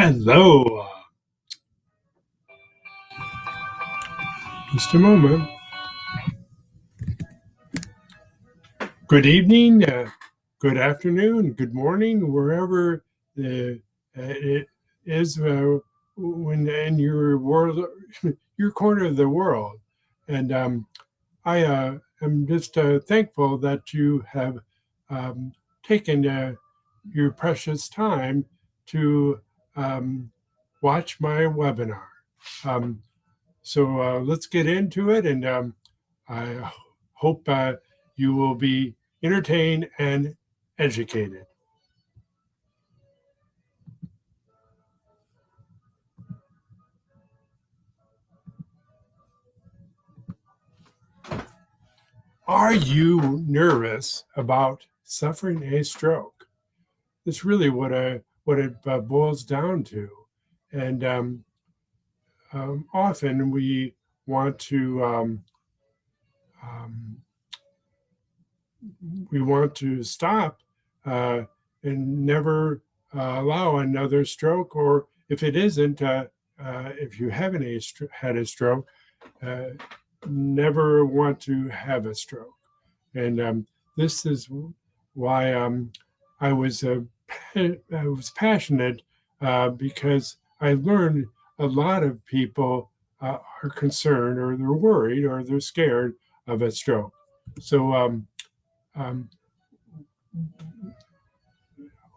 Hello. Just a moment. Good evening, good afternoon, good morning, wherever it is when in your world, your corner of the world. And I am just thankful that you have taken your precious time to um, watch my webinar. Um, So let's get into it, and I hope you will be entertained and educated. Are you nervous about suffering a stroke? That's really what it boils down to, and often we want to um, stop uh, and never allow another stroke, or if it isn't, if you haven't had a stroke, uh, never want to have a stroke. And this is why I was I was passionate because I learned a lot of people are concerned, or they're worried, or they're scared of a stroke. So um,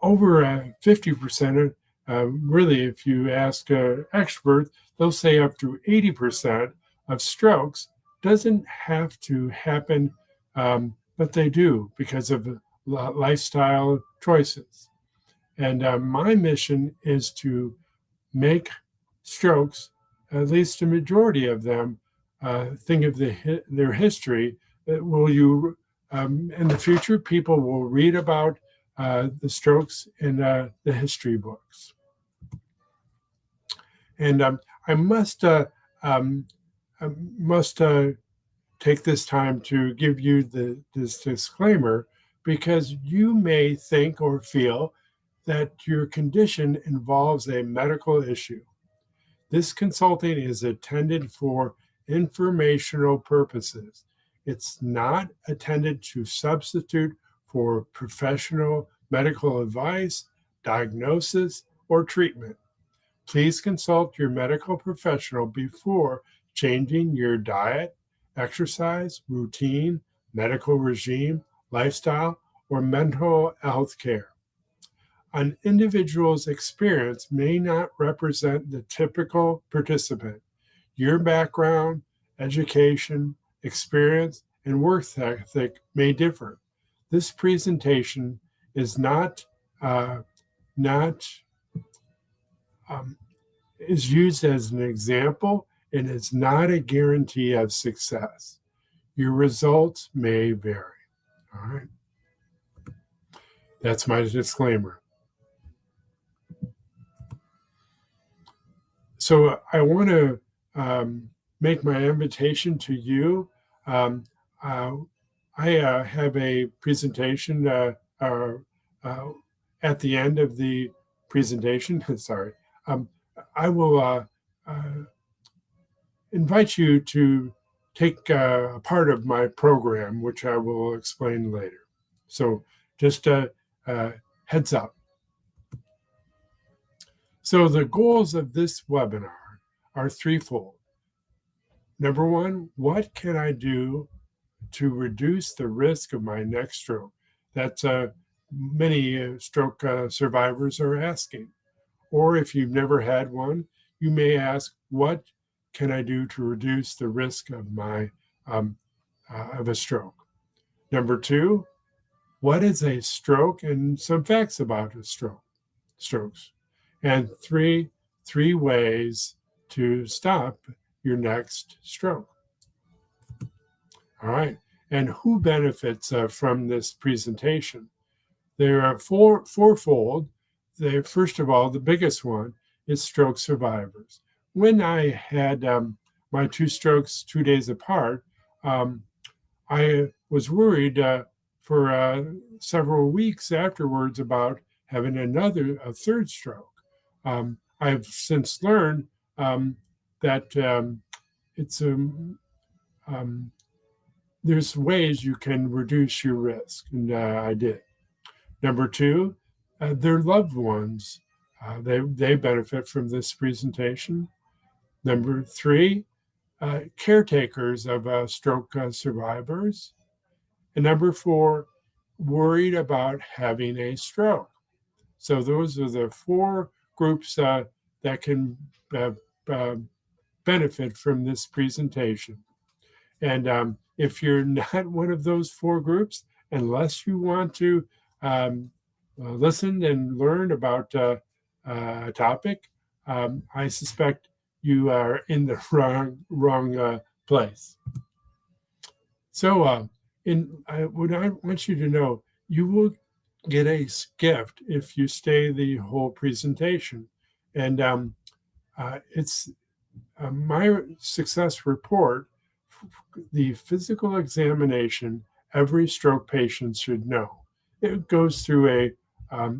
over 50%, really, if you ask experts, they'll say up to 80% of strokes doesn't have to happen, but they do because of lifestyle choices. And my mission is to make strokes, at least a majority of them, think of their history. Will you, in the future, people will read about the strokes in the history books. And I um, must take this time to give you this disclaimer because you may think or feel that your condition involves a medical issue. This consulting is intended for informational purposes. It's not intended to substitute for professional medical advice, diagnosis, or treatment. Please consult your medical professional before changing your diet, exercise, routine, medical regime, lifestyle, or mental health care. An individual's experience may not represent the typical participant. Your background, education, experience, and work ethic may differ. This presentation is uh, not is used as an example and is not a guarantee of success. Your results may vary. All right. That's my disclaimer. So I want to make my invitation to you. Um, uh, I have a presentation uh, at the end of the presentation. Sorry. Um, I will invite you to take a part of my program, which I will explain later. So just heads up. So the goals of this webinar are threefold. Number one, what can I do to reduce the risk of my next stroke? That's many stroke survivors are asking. Or if you've never had one, you may ask, what can I do to reduce the risk of of a stroke? Number two, what is a stroke and some facts about strokes. And three ways to stop your next stroke. All right. And who benefits from this presentation? There are fourfold. First of all, the biggest one is stroke survivors. When I had my two strokes 2 days apart, I was worried for several weeks afterwards about having a third stroke. I've since learned that there's ways you can reduce your risk, and I did. Number two, their loved ones, they benefit from this presentation. Number three, caretakers of stroke survivors. And number four, worried about having a stroke. So those are the four groups that can benefit from this presentation. And if you're not one of those four groups, unless you want to listen and learn about a topic, I suspect you are in the wrong place. So what I want you to know, you will get a gift if you stay the whole presentation. And it's my success report, the physical examination every stroke patient should know. It goes through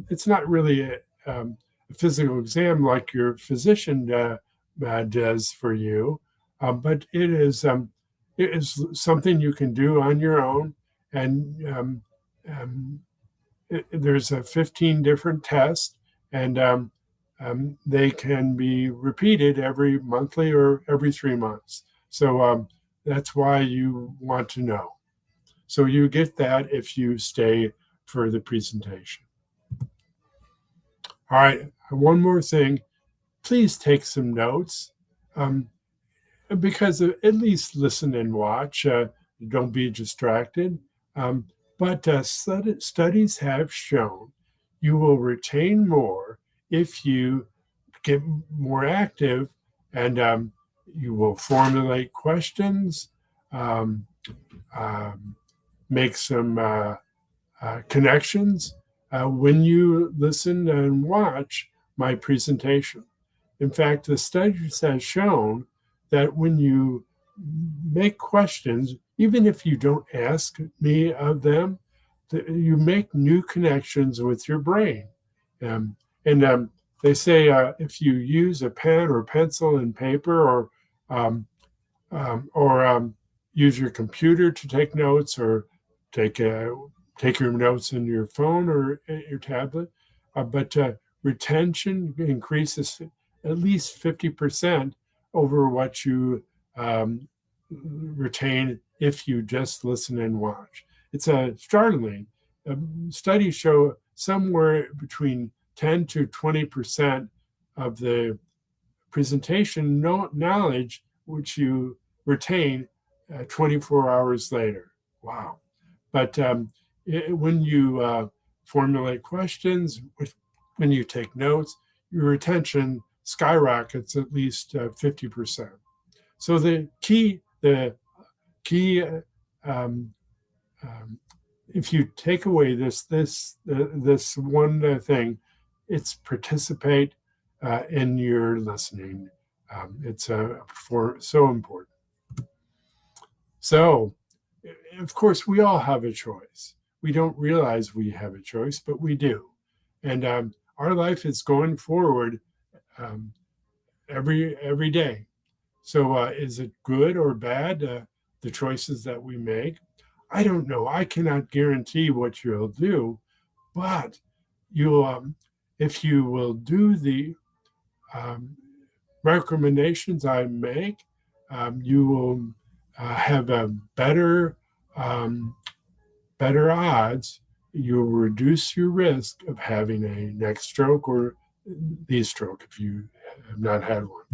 it's not really a physical exam like your physician does for you, but it is something you can do on your own. And there's 15 different tests, and they can be repeated every monthly or every 3 months. So that's why you want to know. So you get that if you stay for the presentation. All right, one more thing. Please take some notes, because at least listen and watch. Don't be distracted. But studies have shown you will retain more if you get more active, and you will formulate questions, make some connections when you listen and watch my presentation. In fact, the studies have shown that when you make questions, even if you don't ask me of them, you make new connections with your brain. And they say if you use a pen or pencil and paper, or use your computer to take notes, or take your notes in your phone or your tablet, but retention increases at least 50% over what you retain if you just listen and watch. It's startling. Studies show somewhere between 10 to 20% of the presentation knowledge which you retain 24 hours later. Wow. But when you formulate questions, when you take notes, your retention skyrockets at least 50%. So the key, if you take away this one thing, it's participate in your listening. It's so important. So, of course, we all have a choice. We don't realize we have a choice, but we do. And our life is going forward every day. So is it good or bad, the choices that we make? I don't know. I cannot guarantee what you'll do, but if you will do the recommendations I make, you will have a better odds. You'll reduce your risk of having a neck stroke or knee stroke if you have not had one.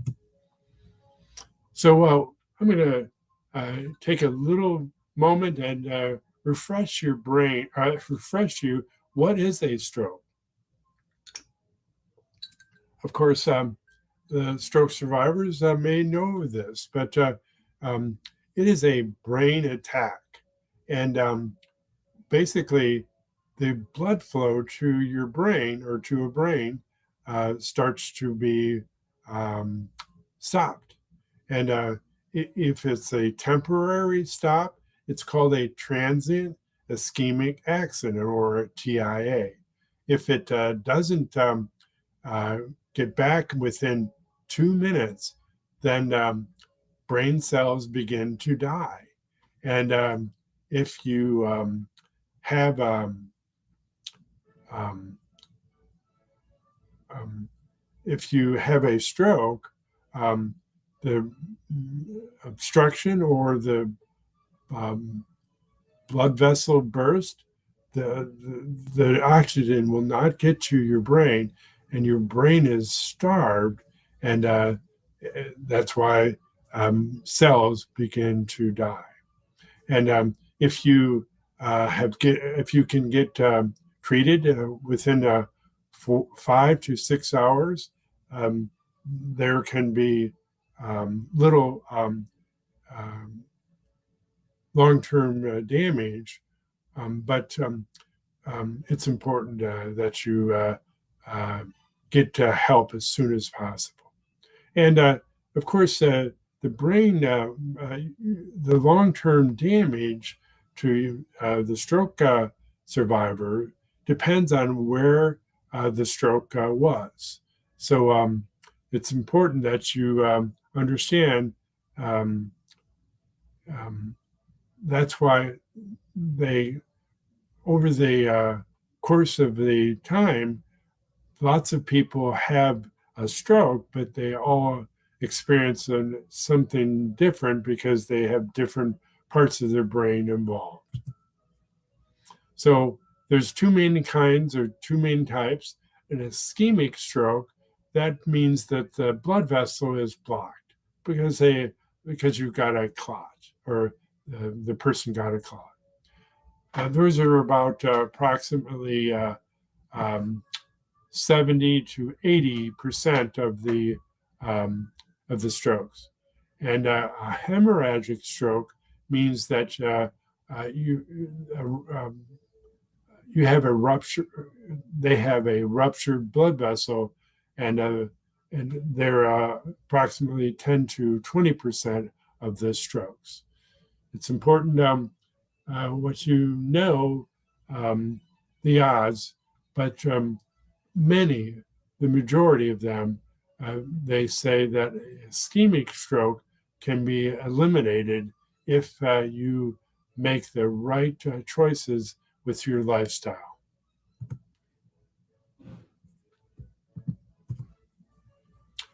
So I'm going to take a little moment and refresh your brain, refresh you. What is a stroke? Of course, the stroke survivors may know this, but it is a brain attack. And basically, the blood flow to your brain or to a brain starts to be stopped. And if it's a temporary stop, it's called a transient ischemic accident, or a TIA. If it doesn't get back within 2 minutes, then brain cells begin to die. And if you have if you have a stroke, the obstruction or the blood vessel burst, the oxygen will not get to your brain, and your brain is starved, and that's why cells begin to die. And if you if you can get treated within 5 to 6 hours, there can be little long-term damage, but it's important that you get help as soon as possible. And of course, the brain, the long-term damage to the stroke survivor depends on where the stroke was. So it's important that you understand that's why they, over the course of the time, lots of people have a stroke, but they all experience something different because they have different parts of their brain involved. So there's two main kinds or two main types. An ischemic stroke, that means that the blood vessel is blocked because you've got a clot, or the person got a clot. Those are about approximately 70 to 80% of the strokes. And a hemorrhagic stroke means that you have a rupture. They have a ruptured blood vessel, and they're approximately 10 to 20% of the strokes. It's important what you know, the odds, but the majority of them, they say that ischemic stroke can be eliminated if you make the right choices with your lifestyle.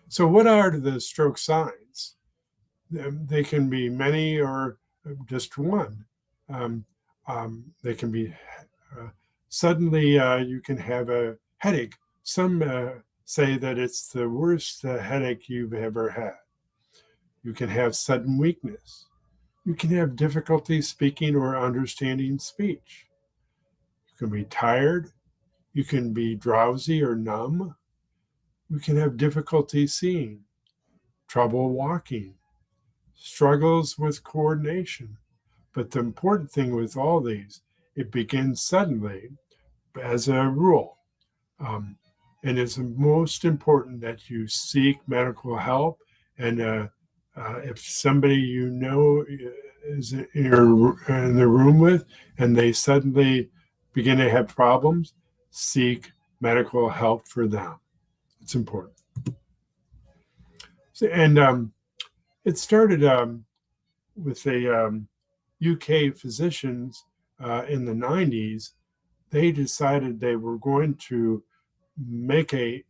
So what are the stroke signs? They can be many or just one. They can be suddenly you can have a headache. Some say that it's the worst headache you've ever had. You can have sudden weakness. You can have difficulty speaking or understanding speech. You can be tired. You can be drowsy or numb. You can have difficulty seeing, trouble walking, struggles with coordination. But the important thing with all these, it begins suddenly as a rule. And it's most important that you seek medical help. And if somebody you know is in the room with, and they suddenly begin to have problems, seek medical help for them. It's important. So, and it started with a UK physicians in the 90s. They decided they were going to make a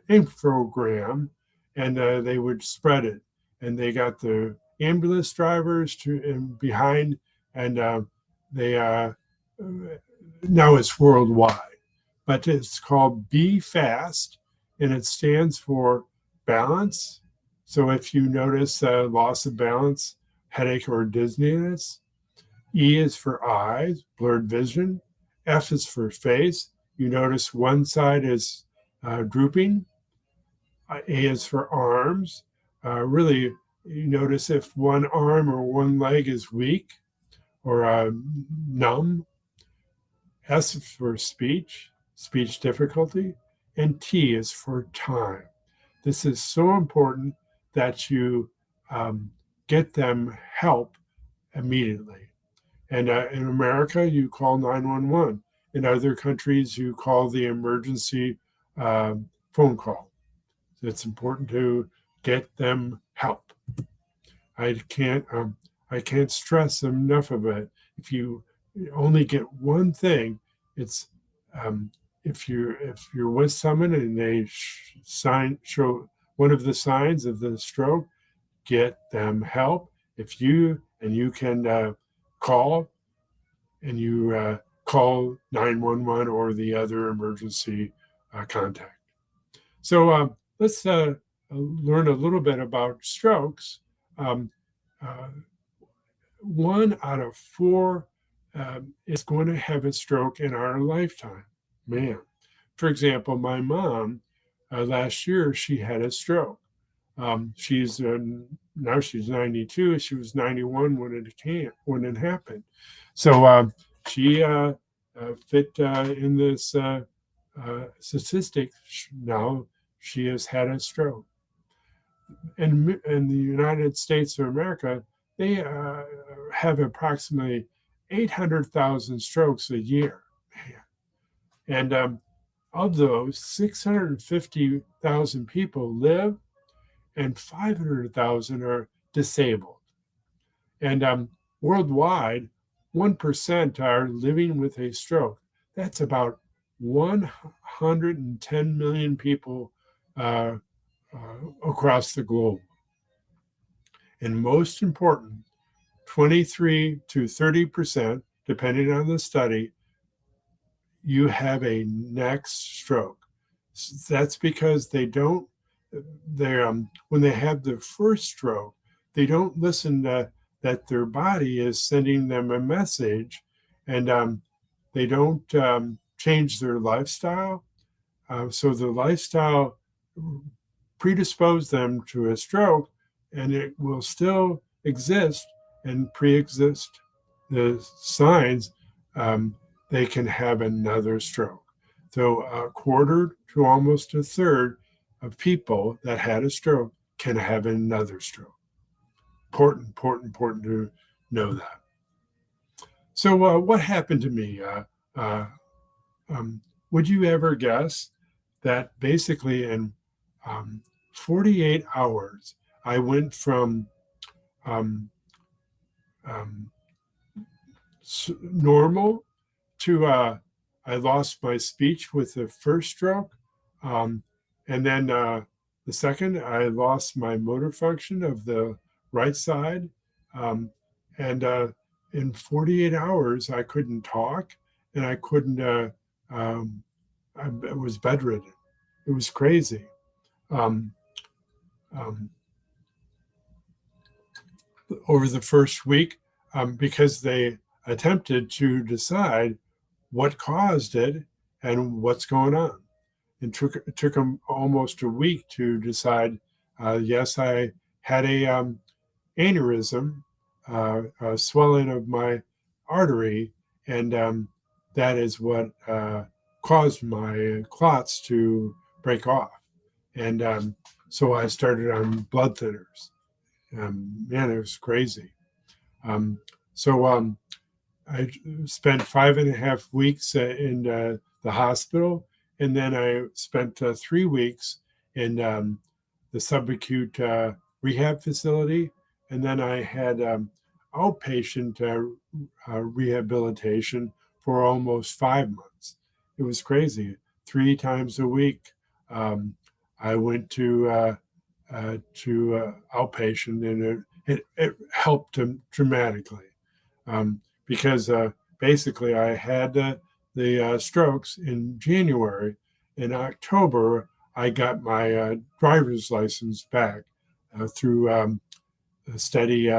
infogram, and they would spread it. And they got the ambulance drivers behind, and they now it's worldwide. But it's called Be Fast, and it stands for balance. So if you notice loss of balance, headache, or dizziness, E is for eyes, blurred vision. F is for face. You notice one side is drooping. A is for arms. Really, you notice if one arm or one leg is weak or numb. S is for speech difficulty. And T is for time. This is so important that you get them help immediately. And in America, you call 911. In other countries, you call the emergency phone call. It's important to get them help. I can't stress enough of it. If you only get one thing, it's if you're with someone and they show one of the signs of the stroke, get them help. If you can call and you call 911 or the other emergency contact. So let's learn a little bit about strokes. Um, uh, 1 out of 4 is going to have a stroke in our lifetime. Man, for example, my mom last year she had a stroke. She's now she's 92. She was 91 when it happened. So she fit in this statistic. Now she has had a stroke. In the United States of America, they have approximately 800,000 strokes a year. And of those, 650,000 people live and 500,000 are disabled. And worldwide, 1% are living with a stroke. That's about 110 million people across the globe. And most important, 23 to 30%, depending on the study, you have a next stroke. That's because when they have the first stroke, they don't listen to that their body is sending them a message, and they don't change their lifestyle. So the lifestyle predispose them to a stroke, and it will still exist and pre-exist the signs. They can have another stroke. So a quarter to almost a third of people that had a stroke can have another stroke. Important to know that. So what happened to me? Would you ever guess that basically in 48 hours, I went from normal to I lost my speech with the first stroke, and then the second I lost my motor function of the right side, and in 48 hours I couldn't talk and I couldn't. I was bedridden. It was crazy. Um, um, over the first week, because they attempted to decide what caused it and what's going on. It took them almost a week to decide. Yes, I had a aneurysm, a swelling of my artery, and that is what caused my clots to break off. And so I started on blood thinners. Man, it was crazy. So I spent 5.5 weeks in the hospital, and then I spent 3 weeks in the subacute rehab facility, and then I had outpatient rehabilitation for almost 5 months. It was crazy. 3 times a week, I went to outpatient, and it helped dramatically. Because basically I had the strokes in January. In October, I got my driver's license back through steady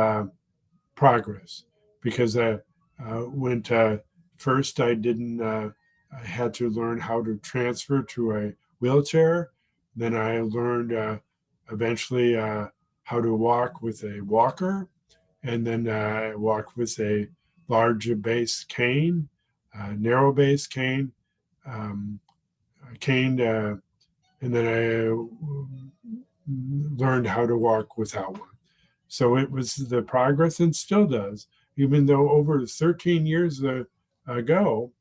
progress, because I went first I didn't I had to learn how to transfer to a wheelchair. Then I learned eventually how to walk with a walker, and then I walked with a large base cane, narrow base cane, cane, and then I learned how to walk without one. So it was the progress, and still does, even though over 13 years ago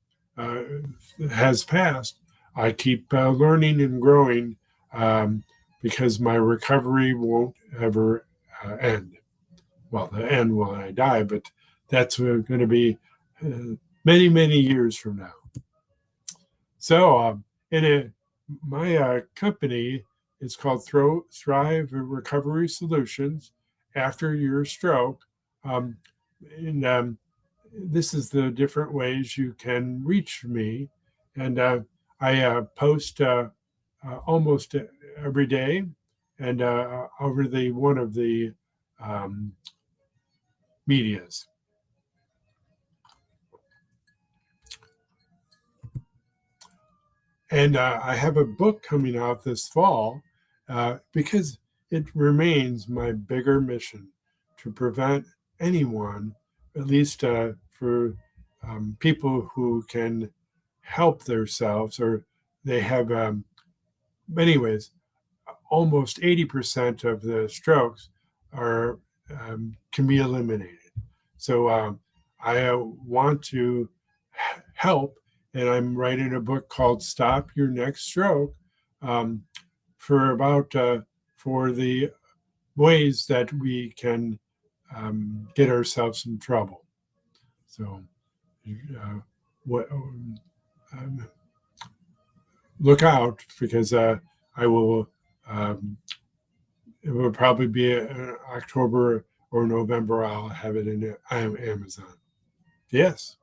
has passed. I keep learning and growing because my recovery won't ever end. Well, the end when I die, but that's going to be many, many years from now. So, my company is called Thrive Recovery Solutions after your stroke. Um, and this is the different ways you can reach me. And I post almost every day and over the one of the um, medias. And I have a book coming out this fall because it remains my bigger mission to prevent anyone, at least for people who can help themselves or they have, anyways, almost 80% of the strokes are can be eliminated. So I want to help, and I'm writing a book called "Stop Your Next Stroke" um, for the ways that we can get ourselves in trouble. So, what look out because I will. It will probably be October or November. I'll have it in Amazon. Yes.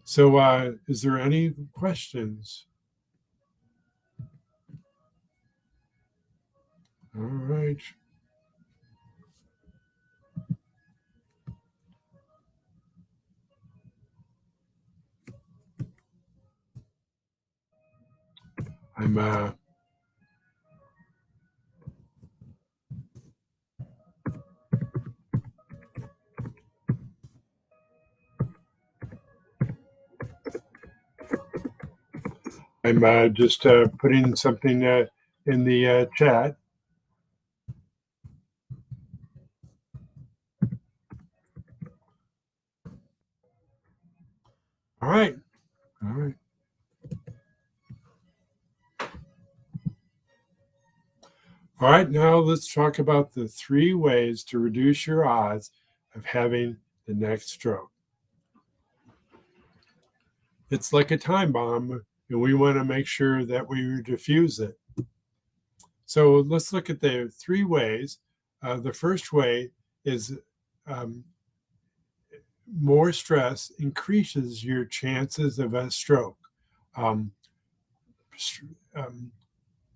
So, is there any questions? All right. I'm just putting something in the chat. All right. All right. All right. Now let's talk about the 3 ways to reduce your odds of having the next stroke. It's like a time bomb, and we want to make sure that we diffuse it. So let's look at the 3 ways. The first way is more stress increases your chances of a stroke. Um,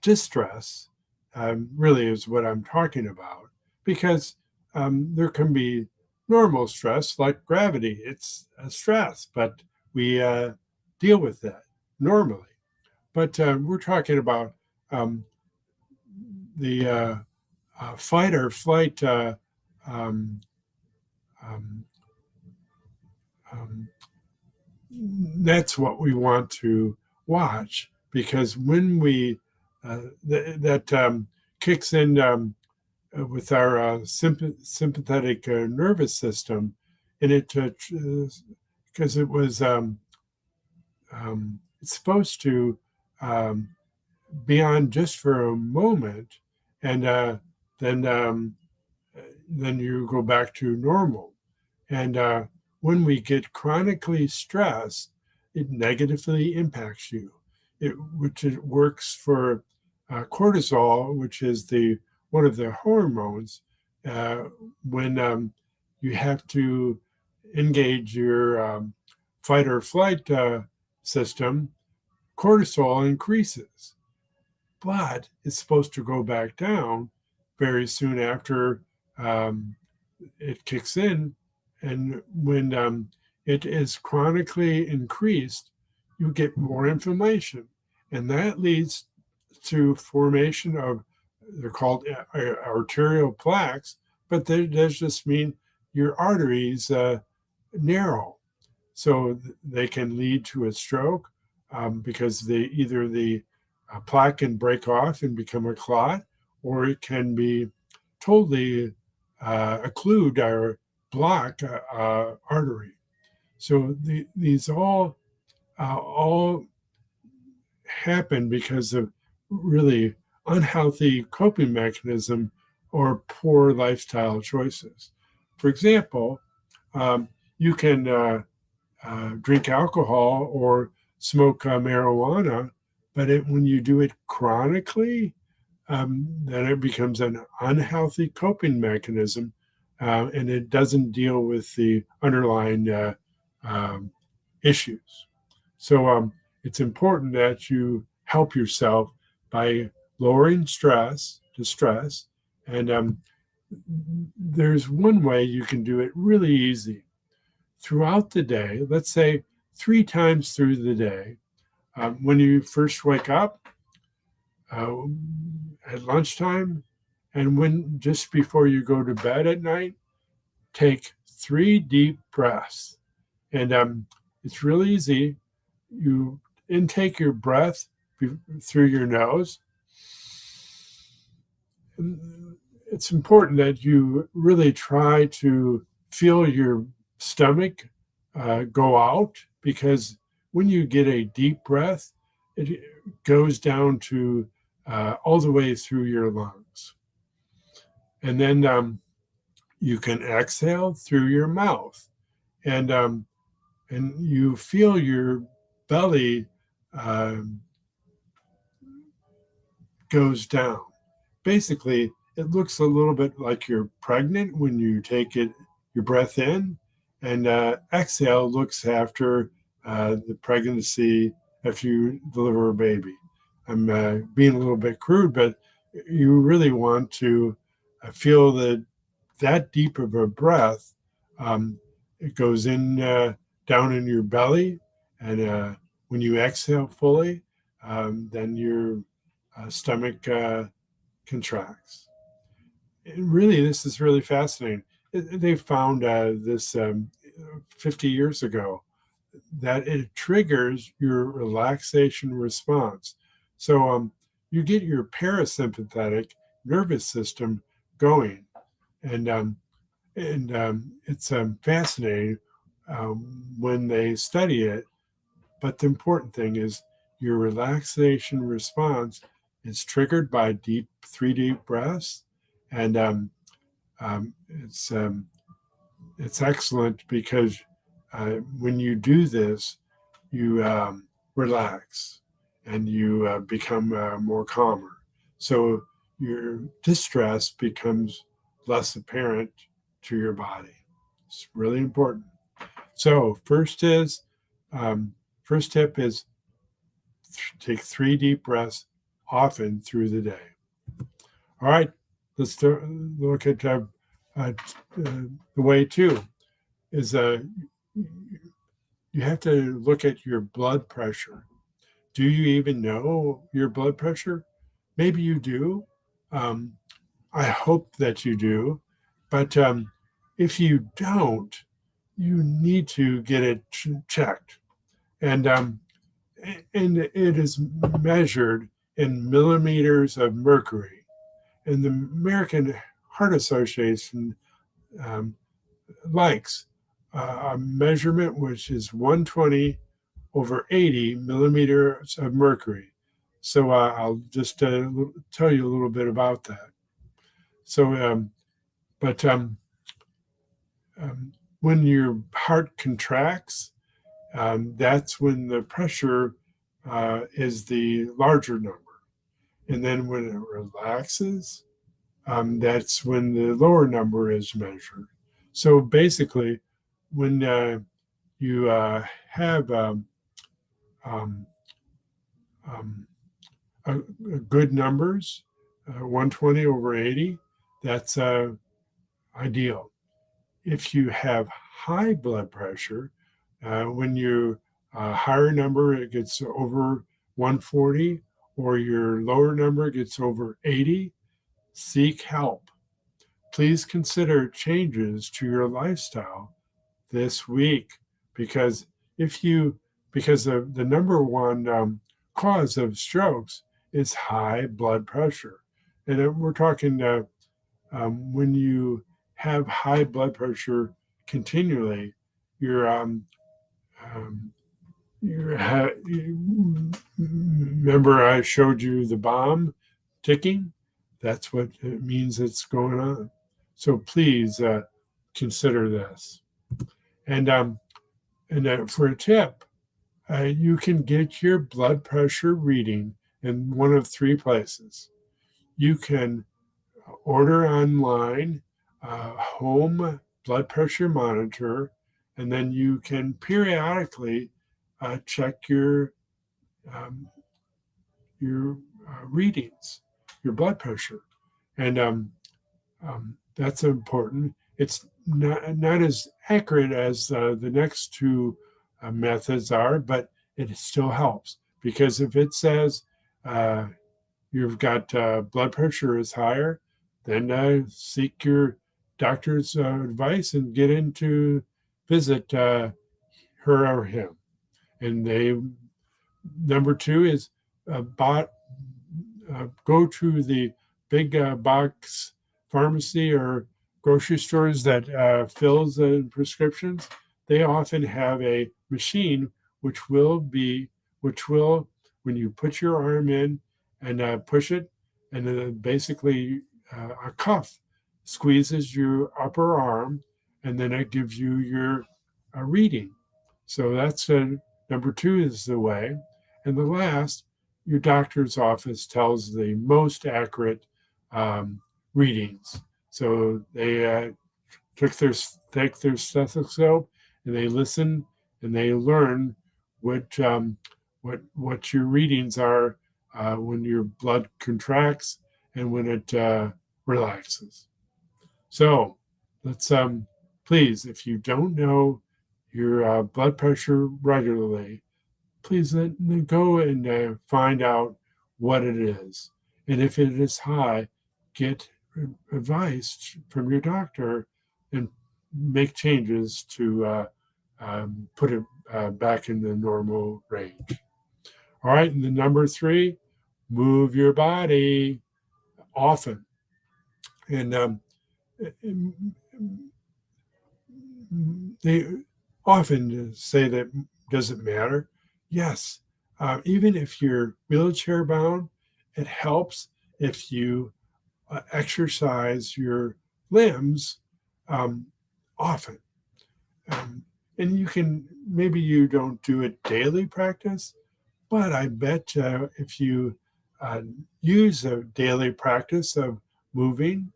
distress really is what I'm talking about because there can be normal stress like gravity. It's a stress, but we deal with that normally. But we're talking about the fight or flight um, um, that's what we want to watch because when we that kicks in with our sympathetic nervous system, and it because it was it's supposed to be on just for a moment, and then you go back to normal. And when we get chronically stressed, it negatively impacts you. Which it works for cortisol, which is one of the hormones. When you have to engage your fight or flight system, cortisol increases, but it's supposed to go back down very soon after it kicks in. And when it is chronically increased, you get more inflammation. And that leads to formation of, they're called arterial plaques, but they just mean your arteries narrow. So they can lead to a stroke because either the plaque can break off and become a clot, or it can be totally occlude or block artery. So these all happen because of really unhealthy coping mechanism or poor lifestyle choices. For example, you can drink alcohol or smoke marijuana, but when you do it chronically, then it becomes an unhealthy coping mechanism, and it doesn't deal with the underlying um, issues. So it's important that you help yourself by lowering distress, and there's one way you can do it really easy. Throughout the day, let's say 3 times through the day, when you first wake up, uh, at lunchtime, and when just before you go to bed at night, take 3 deep breaths. And it's really easy. You intake your breath through your nose. And it's important that you really try to feel your stomach go out, because when you get a deep breath, it goes down to all the way through your lungs. And then you can exhale through your mouth, and you feel your belly goes down. Basically, it looks a little bit like you're pregnant when you take your breath in, and exhale looks after the pregnancy after you deliver a baby. I'm being a little bit crude, but you really want to feel that deep of a breath. It goes in down in your belly, and when you exhale fully, then your stomach contracts. Really, this is really fascinating. They found this 50 years ago, that it triggers your relaxation response. So you get your parasympathetic nervous system going, and it's fascinating when they study it. But the important thing is your relaxation response is triggered by 3 deep breaths, and um, it's um, it's excellent because when you do this, you relax and you become more calmer. So your distress becomes less apparent to your body. It's really important. So first tip is take 3 deep breaths often through the day. All right, let's look at the way 2 is you have to look at your blood pressure. Do you even know your blood pressure? Maybe you do. Um, I hope that you do. But if you don't, you need to get it checked. And it is measured in millimeters of mercury. And the American Heart Association um, likes a measurement which is 120 over 80 millimeters of mercury. So I'll just tell you a little bit about that. So, but when your heart contracts, that's when the pressure is the larger number. And then when it relaxes, that's when the lower number is measured. So basically, when you have um, um, good numbers, 120 over 80, that's ideal. If you have high blood pressure, when you higher number it gets over 140, or your lower number gets over 80, seek help. Please consider changes to your lifestyle this week, because because the number one cause of strokes is high blood pressure. And we're talking when you have high blood pressure continually, you're you remember I showed you the bomb ticking, that's what it means it's going on. So please consider this. And for a tip, you can get your blood pressure reading in one of three places. You can order online a home blood pressure monitor, and then you can periodically check your readings, your blood pressure, and that's important. It's not as accurate as the next two methods are, but it still helps, because if it says you've got blood pressure is higher, then seek your doctor's advice and get in to visit her or him. And number two is go to the big box pharmacy or grocery stores that fills the prescriptions. They often have a machine which will, when you put your arm in and push it, and then basically a cuff squeezes your upper arm, and then it gives you your reading. So that's number two is the way. And the last, your doctor's office tells the most accurate readings. So they take their stethoscope and they listen and they learn what your readings are when your blood contracts and when it relaxes. So let's please, if you don't know your blood pressure regularly, please then go and find out what it is. And if it is high, get advice from your doctor and make changes to put it back in the normal range. All right, and the number three, move your body often. And they often say that doesn't matter. Yes, even if you're wheelchair bound, it helps if you exercise your limbs often. And maybe you don't do it daily practice, but I bet if you use a daily practice of moving,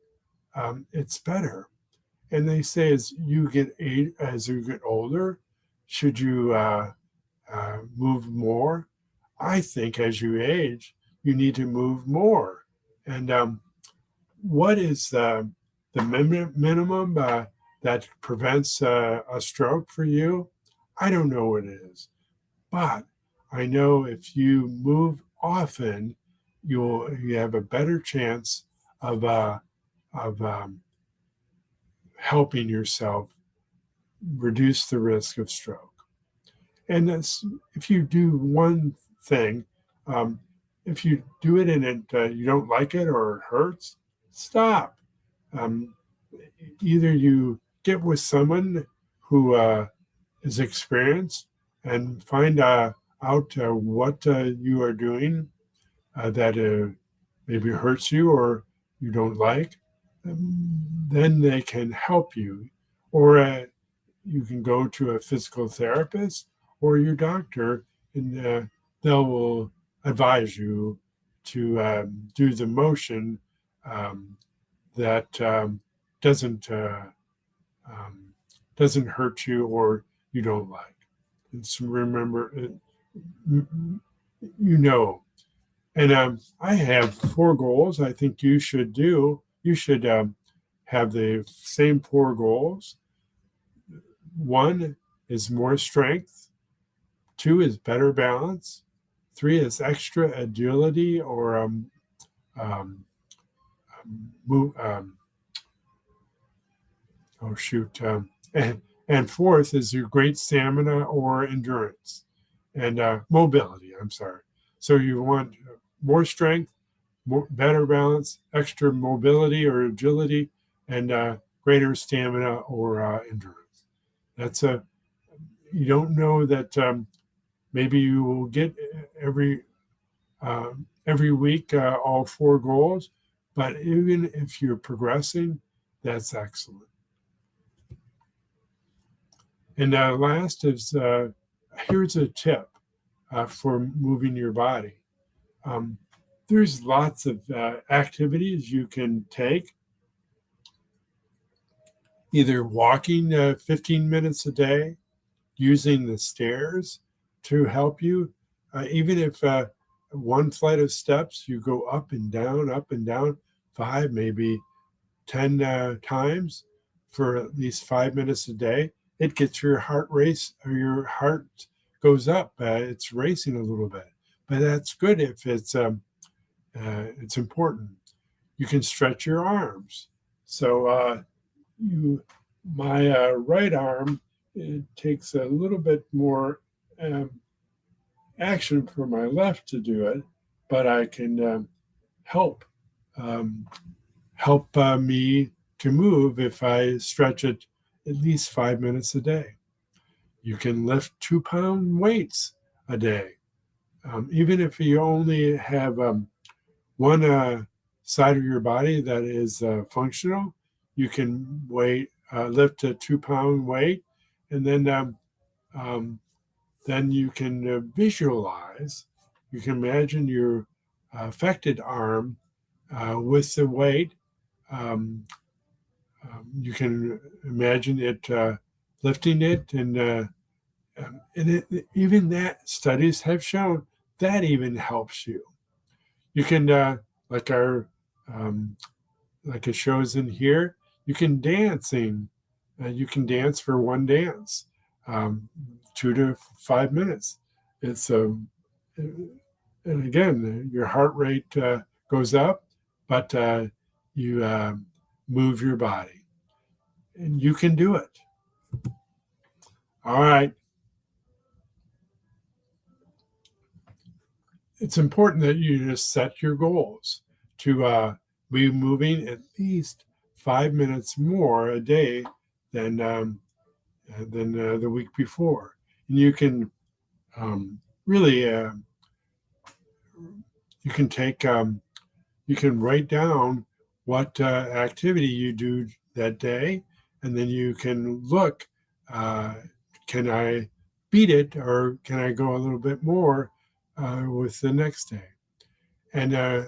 it's better. And they say as you get older, should you move more? I think as you age, you need to move more. And what is the minimum that prevents a stroke for you? I don't know what it is, but I know if you move often, you have a better chance of helping yourself reduce the risk of stroke. And if you do one thing, if you do it and you don't like it or it hurts, stop. Either you get with someone who is experienced and find out what you are doing that maybe hurts you or you don't like, then they can help you. Or you can go to a physical therapist or your doctor, and they will advise you to do the motion that doesn't hurt you or you don't like. And so remember, And I have 4 goals I think you should do. You should have the same 4 goals. 1 is more strength. 2 is better balance. 3 is extra agility or and 4th is your great stamina or endurance and mobility. I'm sorry. So you want more strength, better balance, extra mobility or agility, and greater stamina or endurance. That's you don't know that maybe you will get every every week, all 4 goals. But even if you're progressing, that's excellent. And last is, here's a tip for moving your body. There's lots of activities you can take, either walking 15 minutes a day, using the stairs to help you. Even if one flight of steps, you go up and down, 5, maybe 10 times for at least 5 minutes a day, it gets your heart race, or your heart goes up. It's racing a little bit, but that's good if it's important. You can stretch your arms. So my right arm, it takes a little bit more action for my left to do it, but I can help me to move if I stretch it at least 5 minutes a day. You can lift 2-pound weights a day. Even if you only have one side of your body that is functional, you can lift a 2-pound weight, and then you can visualize. You can imagine your affected arm with the weight. You can imagine it lifting it, and even that studies have shown that even helps you. You can like it shows in here. You can dancing. You can dance for one dance, 2 to 5 minutes. It's and again, your heart rate goes up, but you move your body, and you can do it. All right. It's important that you just set your goals to be moving at least 5 minutes more a day than the week before. And you can really you can take you can write down what activity you do that day, and then you can look, can I beat it, or can I go a little bit more with the next day? And I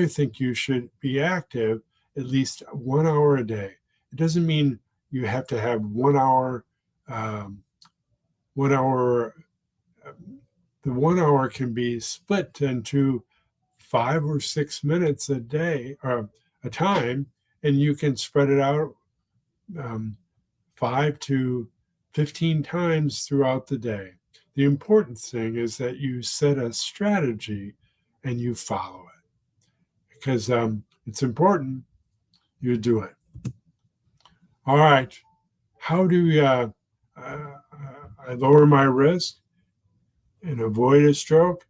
think you should be active at least 1 hour a day. It doesn't mean you have to have 1 hour. 1 hour. The 1 hour can be split into 5 or 6 minutes a day, or a time, and you can spread it out 5 to 15 times throughout the day. The important thing is that you set a strategy and you follow it, because it's important you do it. All right. How do I lower my risk and avoid a stroke?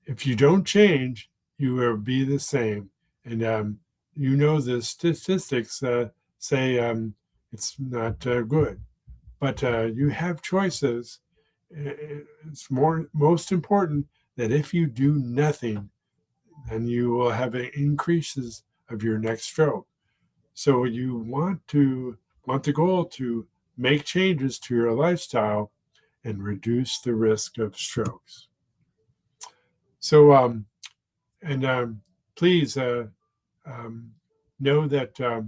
If you don't change, you will be the same. And the statistics say it's not good. But you have choices. It's most important that if you do nothing, then you will have increases of your next stroke. So you want the goal to make changes to your lifestyle and reduce the risk of strokes. So please know that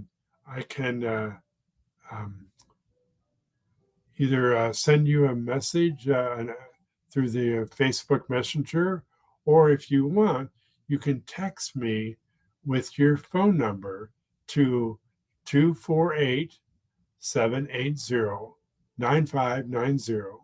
I can either send you a message through the Facebook Messenger, or if you want, you can text me with your phone number to 248-780-9590.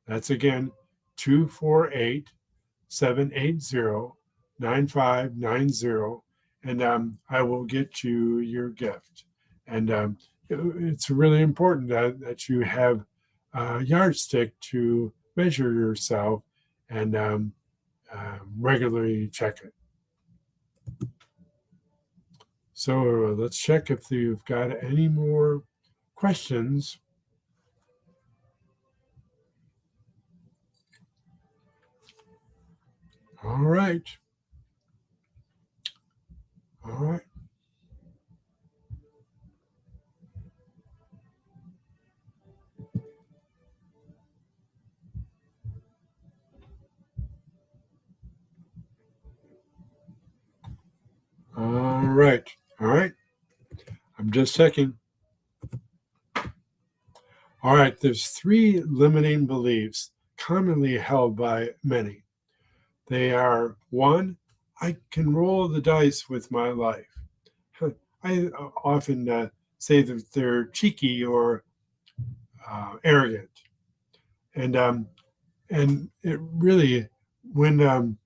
That's again 248-780-9590, and I will get you your gift. And it's really important that you have a yardstick to measure yourself and regularly check it. So let's check if you've got any more questions. All right. All right. All right. All right. I'm just checking. All right. There's three limiting beliefs commonly held by many. They are one, I can roll the dice with my life. I often say that they're cheeky or arrogant, and it really when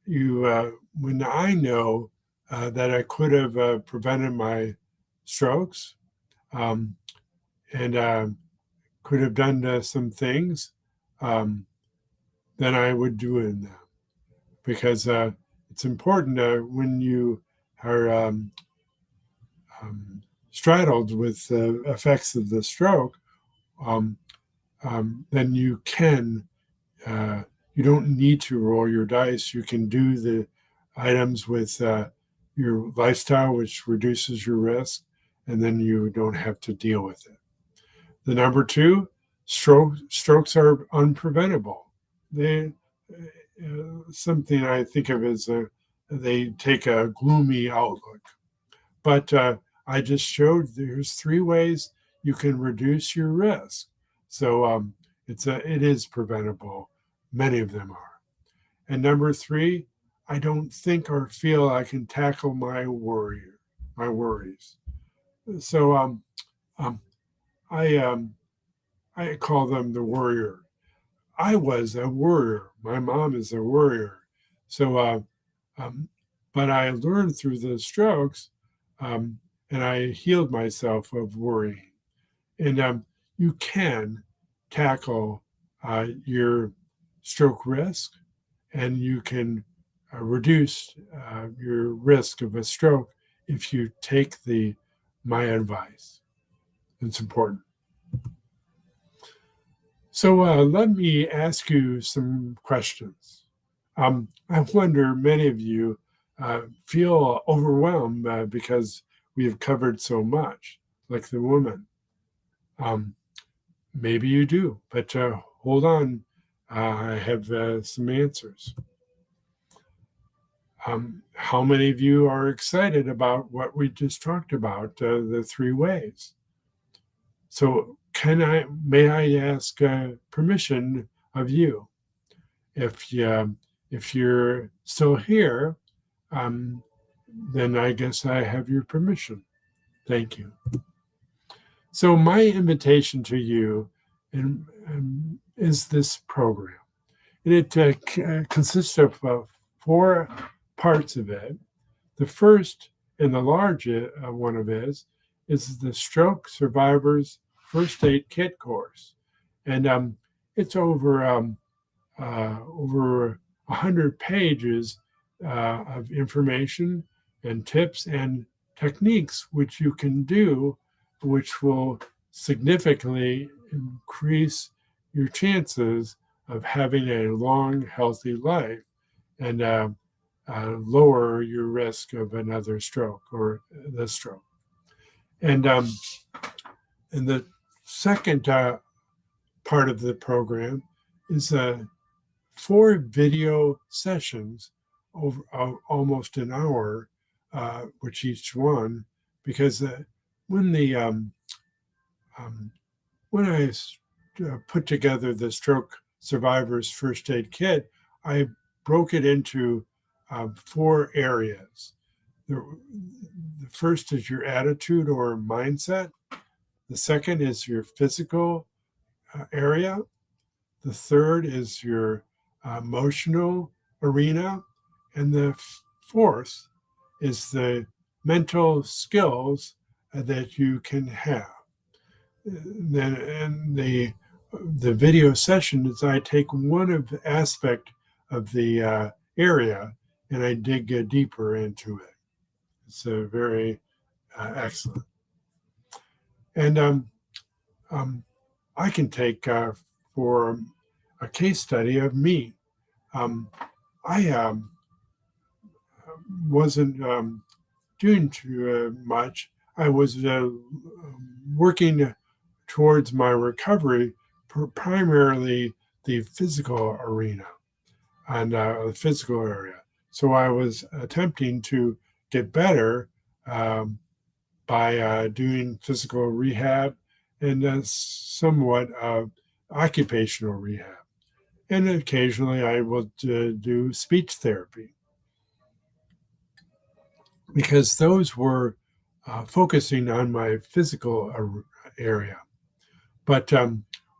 you when I know that I could have prevented my strokes um, and could have done some things, then I would do it now because it's important when you are straddled with the effects of the stroke, um, then you can you don't need to roll your dice. You can do the items with your lifestyle, which reduces your risk, and then you don't have to deal with it. The number two, strokes are unpreventable. They something I think of as they take a gloomy outlook. But I just showed there's three ways you can reduce your risk. So it is preventable. Many of them are. And number three, I don't think or feel I can tackle my worries. So um, I I call them the worrier. I was a worrier. My mom is a worrier. So, um, but I learned through the strokes, um, and I healed myself of worrying. And you can tackle your stroke risk, and you can reduce your risk of a stroke if you take the my advice. It's important. So let me ask you some questions. I wonder many of you feel overwhelmed because we have covered so much, like the woman. Um, Maybe you do, but hold on. I have some answers. How many of you are excited about what we just talked about, the three ways? So, may I ask permission of you? If you're still here, um, then I guess I have your permission. Thank you. So my invitation to you is this program, and it consists of four parts of it. The first and the large one of it is the Stroke Survivors First Aid Kit course, and it's over 100 pages of information and tips and techniques which you can do, which will significantly increase your chances of having a long, healthy life and lower your risk of another stroke or the stroke. And the second part of the program is 4 video sessions over almost an hour, which each one, because when the when I put together the Stroke Survivors First Aid Kit, I broke it into 4 areas. The first is your attitude or mindset. The second is your physical area. The third is your emotional arena. And the fourth is the mental skills that you can have. Then, and the video session is I take one of the aspect of the area and I dig deeper into it. It's very excellent. And I can take for a case study of me. Um, I wasn't doing too much. I was working towards my recovery, primarily the physical arena and the physical area. So I was attempting to get better um, by doing physical rehab and somewhat occupational rehab. And occasionally I will do speech therapy because those were focusing on my physical area. But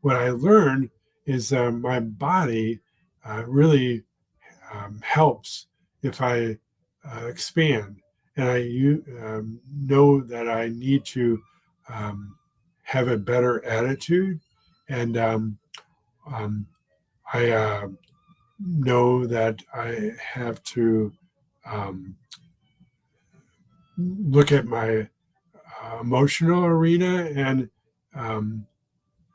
what I learned is my body really helps if I expand. And I know that I need to um, have a better attitude. And um, I know that I have to um, look at my emotional arena and um,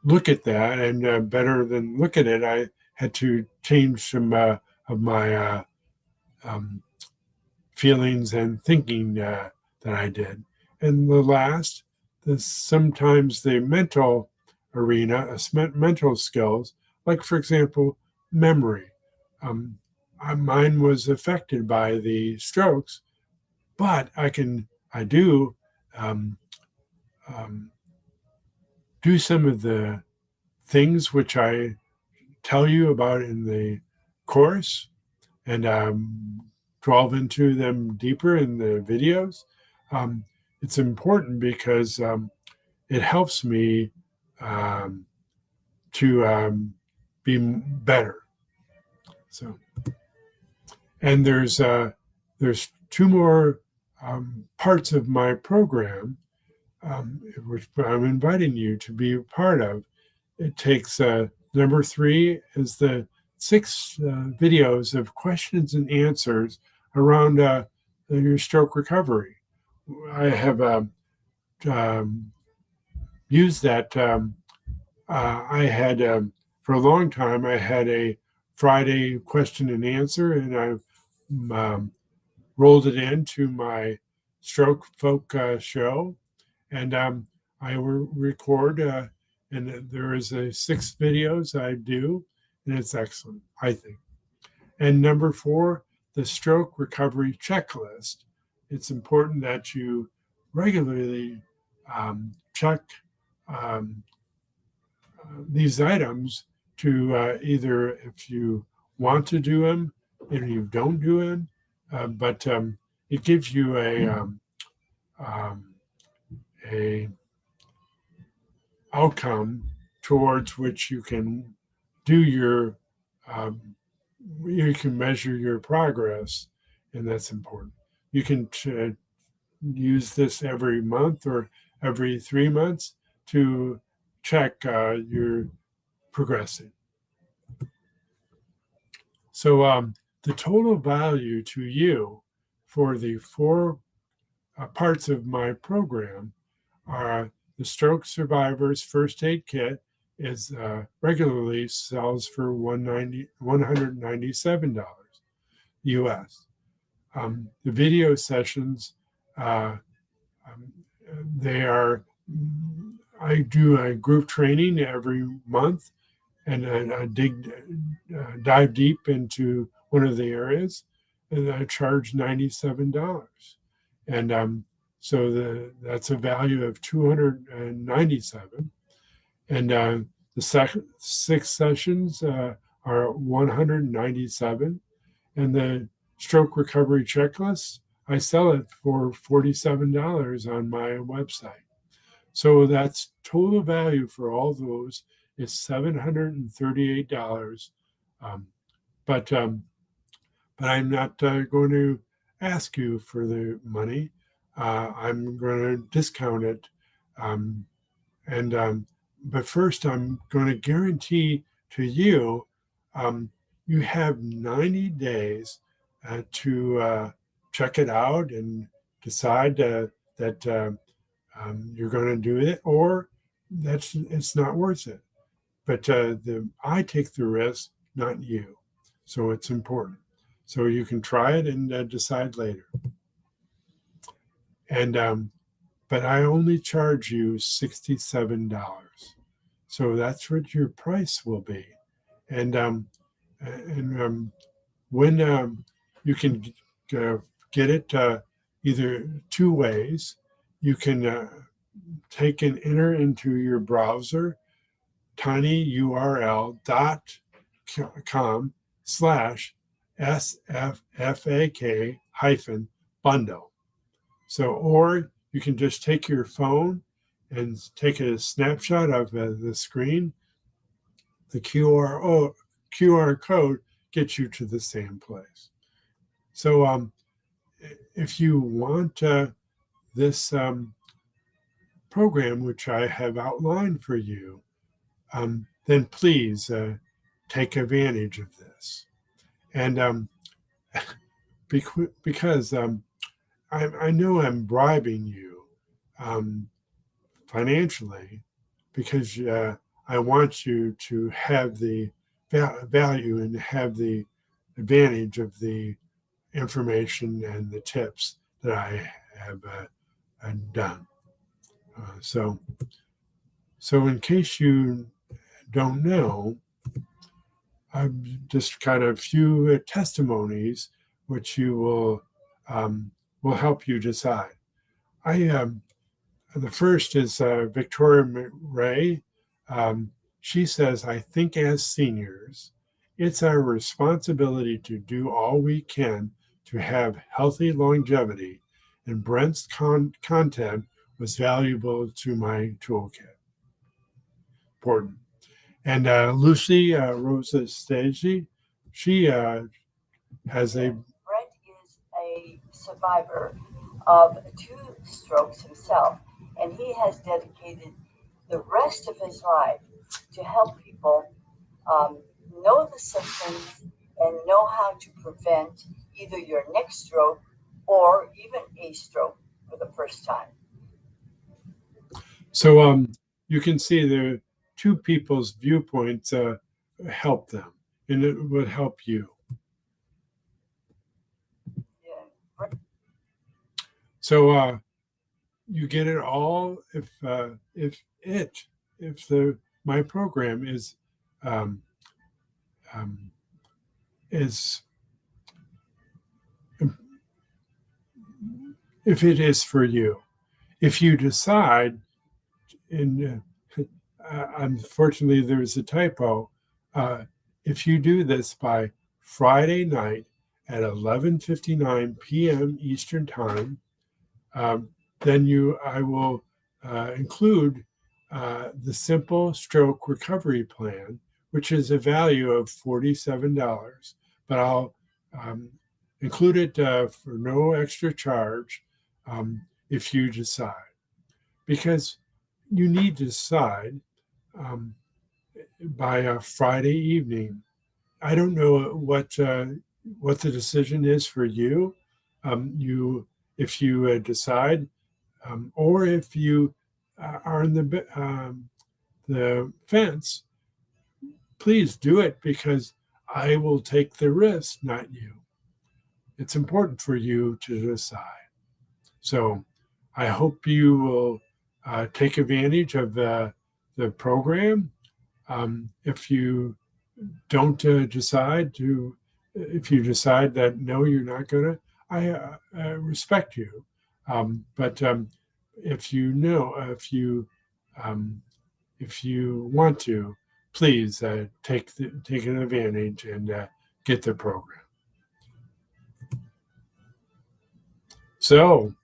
look at that. And better than look at it, I had to change some of my um, feelings and thinking that I did. And the last, sometimes the mental arena, mental skills, like for example, memory. Um, Mine was affected by the strokes, but I do um, um, do some of the things which I tell you about in the course and delve into them deeper in the videos. Um, it's important because it helps me um, to be better. So, and there's two more parts of my program which I'm inviting you to be a part of. It takes number 3 is the 6 videos of questions and answers around your stroke recovery. I have used that. I had for a long time. I had a Friday question and answer, and I rolled it into my stroke folk show, and I will record. And there is a 6 videos I do, and it's excellent, I think. And number 4, the stroke recovery checklist. It's important that you regularly check um, these items to either if you want to do them and you don't do them, but it gives you um, a outcome towards which you can do your um, you can measure your progress, and that's important. You can use this every month or every 3 months to check your progressing. So the total value to you for the 4 parts of my program are the Stroke Survivors First Aid Kit is regularly sells for $197 US. The video sessions, uh, um, they are, I do a group training every month and I dive deep into one of the areas and I charge $97. And so that's a value of 297. And the 6 sessions are 197. And the stroke recovery checklist, I sell it for $47 on my website. So that's total value for all those is $738. Um, but but I'm not going to ask you for the money. I'm going to discount it. Um, and but first, I'm going to guarantee to you, um, you have 90 days to check it out and decide that you're going to do it, or that's it's not worth it. But I take the risk, not you. So it's important. So you can try it and decide later. And but I only charge you $67. So that's what your price will be. And when you can get it either two ways, you can take and enter into your browser tinyurl.com/sffak-bundle. So, or you can just take your phone and take a snapshot of the screen. The QR code gets you to the same place. So if you want this program, which I have outlined for you, then please take advantage of this. And because I know I'm bribing you financially, because I want you to have the value and have the advantage of the information and the tips that I have done. So in case you don't know, I've just got a few testimonies which you will help you decide. The first is Victoria Ray. She says, I think as seniors, it's our responsibility to do all we can to have healthy longevity, and Brent's content was valuable to my toolkit. Important. And Lucy Rosa Stagey, she has a... Brent is a survivor of 2 strokes himself, and he has dedicated the rest of his life to help people know the symptoms and know how to prevent either your next stroke or even a stroke for the first time. So you can see the two people's viewpoints help them, and it would help you. Yeah. So you get it all if my program is if it is for you. If you decide, and unfortunately there's a typo, if you do this by Friday night at 11:59 p.m. Eastern Time, then I will include the Simple Stroke Recovery Plan, which is a value of $47, but I'll include it for no extra charge if you decide, because you need to decide by Friday evening. I don't know what the decision is for you. If you decide, or if you are in the fence, please do it, because I will take the risk, not you. It's important for you to decide. So I hope you will take advantage of the program. If you don't decide to, if you decide that no, you're not gonna, I respect you. But if you want to, please take an advantage and get the program. So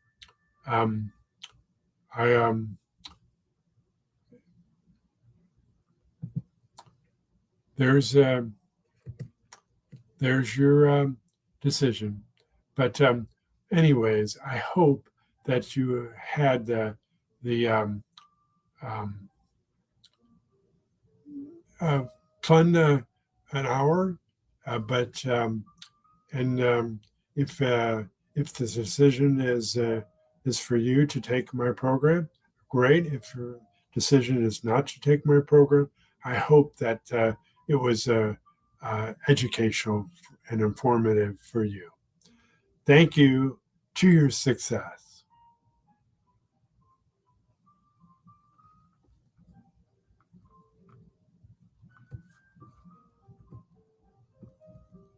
there's your decision. But anyways, I hope that you had the fun an hour. But if the decision is for you to take my program, great. If your decision is not to take my program, I hope that it was educational and informative for you. Thank you. To your success.